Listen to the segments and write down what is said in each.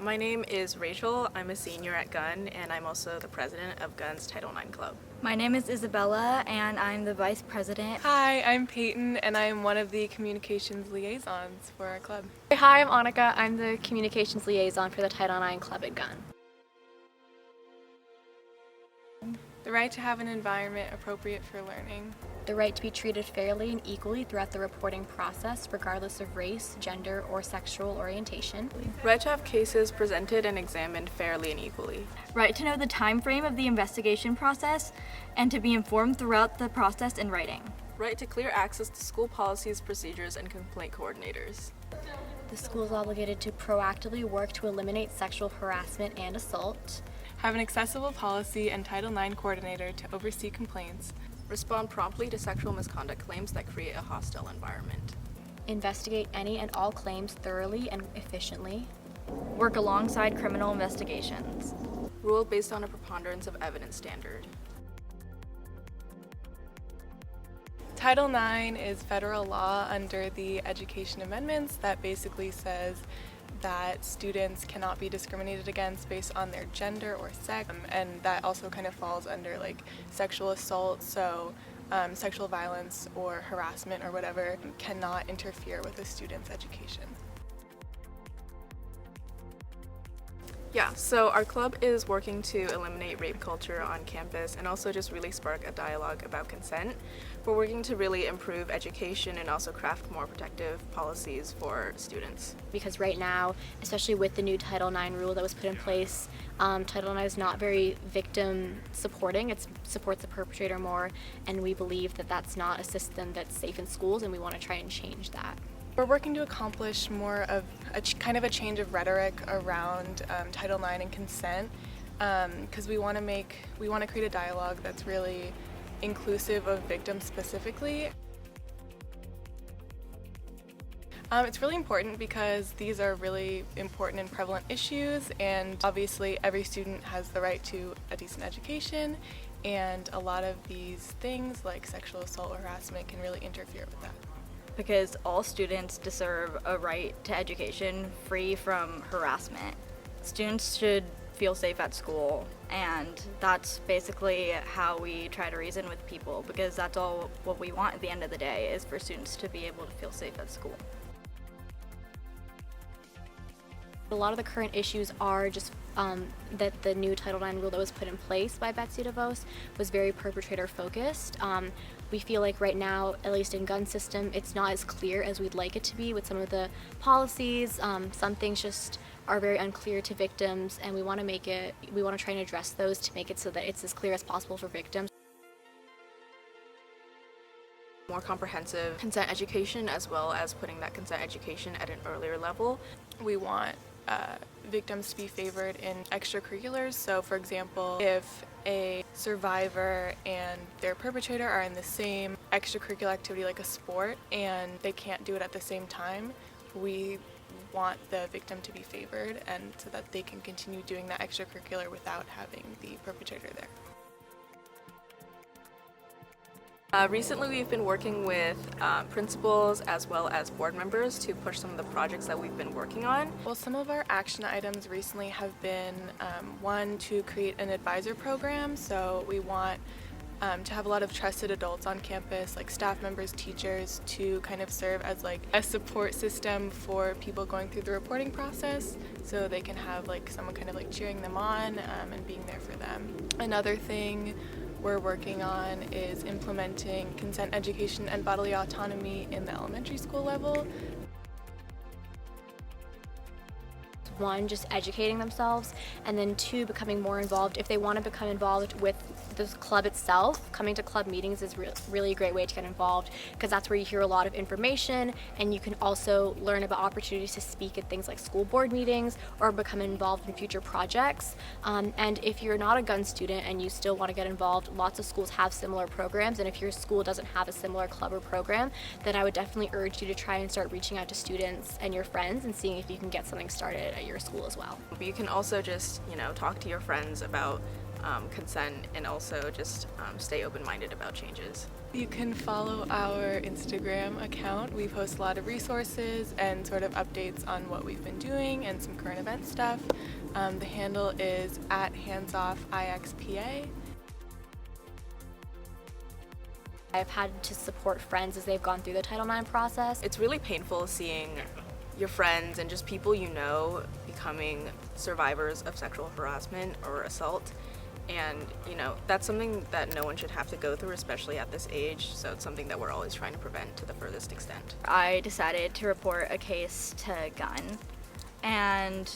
My name is Rachel. I'm a senior at Gunn, and I'm also the president of Gunn's Title IX Club. My name is Isabella, and I'm the vice president. Hi, I'm Peyton, and I'm one of the communications liaisons for our club. Hi, I'm Annika. I'm the communications liaison for the Title IX Club at Gunn. The right to have an environment appropriate for learning. The right to be treated fairly and equally throughout the reporting process, regardless of race, gender, or sexual orientation. Right to have cases presented and examined fairly and equally. Right to know the time frame of the investigation process and to be informed throughout the process in writing. Right to clear access to school policies, procedures, and complaint coordinators. The school is obligated to proactively work to eliminate sexual harassment and assault. Have an accessible policy and Title IX coordinator to oversee complaints. Respond promptly to sexual misconduct claims that create a hostile environment. Investigate any and all claims thoroughly and efficiently. Work alongside criminal investigations. Rule based on a preponderance of evidence standard. Title IX is federal law under the Education Amendments that basically says that students cannot be discriminated against based on their gender or sex, and that also kind of falls under like sexual assault, so sexual violence or harassment or whatever cannot interfere with a student's education. Yeah, so our club is working to eliminate rape culture on campus and also just really spark a dialogue about consent. We're working to really improve education and also craft more protective policies for students. Because right now, especially with the new Title IX rule that was put in place, Title IX is not very victim supporting. It supports the perpetrator more, and we believe that that's not a system that's safe in schools, and we want to try and change that. We're working to accomplish more of a kind of a change of rhetoric around Title IX and consent, because we want to create a dialogue that's really inclusive of victims specifically. It's really important because these are really important and prevalent issues, and obviously every student has the right to a decent education, and a lot of these things like sexual assault or harassment can really interfere with that. Because all students deserve a right to education free from harassment. Students should feel safe at school, and that's basically how we try to reason with people, because that's all what we want at the end of the day, is for students to be able to feel safe at school. A lot of the current issues are just that the new Title IX rule that was put in place by Betsy DeVos was very perpetrator focused. We feel like right now, at least in gun system, it's not as clear as we'd like it to be with some of the policies. Some things just are very unclear to victims, and we want to try and address those to make it so that it's as clear as possible for victims. More comprehensive consent education, as well as putting that consent education at an earlier level. We want victims to be favored in extracurriculars. So for example, if a survivor and their perpetrator are in the same extracurricular activity like a sport and they can't do it at the same time, we want the victim to be favored and so that they can continue doing that extracurricular without having the perpetrator there. Recently we've been working with principals as well as board members to push some of the projects that we've been working on. Well, some of our action items recently have been one, to create an advisor program. So we want to have a lot of trusted adults on campus, like staff members, teachers, to kind of serve as like a support system for people going through the reporting process, so they can have like someone kind of like cheering them on and being there for them. Another thing we're working on is implementing consent education and bodily autonomy in the elementary school level. One, just educating themselves, and then two, becoming more involved. If they want to become involved with the club itself, coming to club meetings is really a great way to get involved, because that's where you hear a lot of information, and you can also learn about opportunities to speak at things like school board meetings or become involved in future projects. And if you're not a Gunn student and you still want to get involved, lots of schools have similar programs, and if your school doesn't have a similar club or program, then I would definitely urge you to try and start reaching out to students and your friends and seeing if you can get something started at your school as well. You can also just, talk to your friends about consent and also just stay open-minded about changes. You can follow our Instagram account. We post a lot of resources and sort of updates on what we've been doing and some current event stuff. The handle is @handsoffixpa. I've had to support friends as they've gone through the Title IX process. It's really painful seeing your friends and just people you know becoming survivors of sexual harassment or assault. And, that's something that no one should have to go through, especially at this age. So it's something that we're always trying to prevent to the furthest extent. I decided to report a case to Gunn, and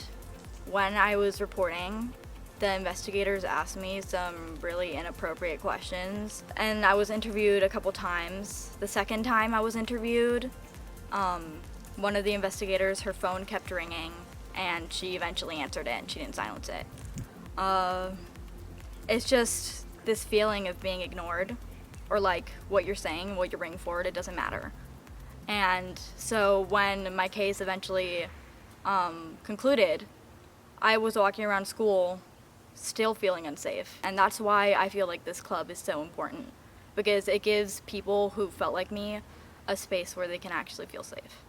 when I was reporting, the investigators asked me some really inappropriate questions, and I was interviewed a couple times. The second time I was interviewed, one of the investigators, her phone kept ringing, and she eventually answered it, and she didn't silence it. It's just this feeling of being ignored, or like what you're saying, what you're bringing forward, it doesn't matter. And so when my case eventually concluded, I was walking around school still feeling unsafe. And that's why I feel like this club is so important, because it gives people who felt like me a space where they can actually feel safe.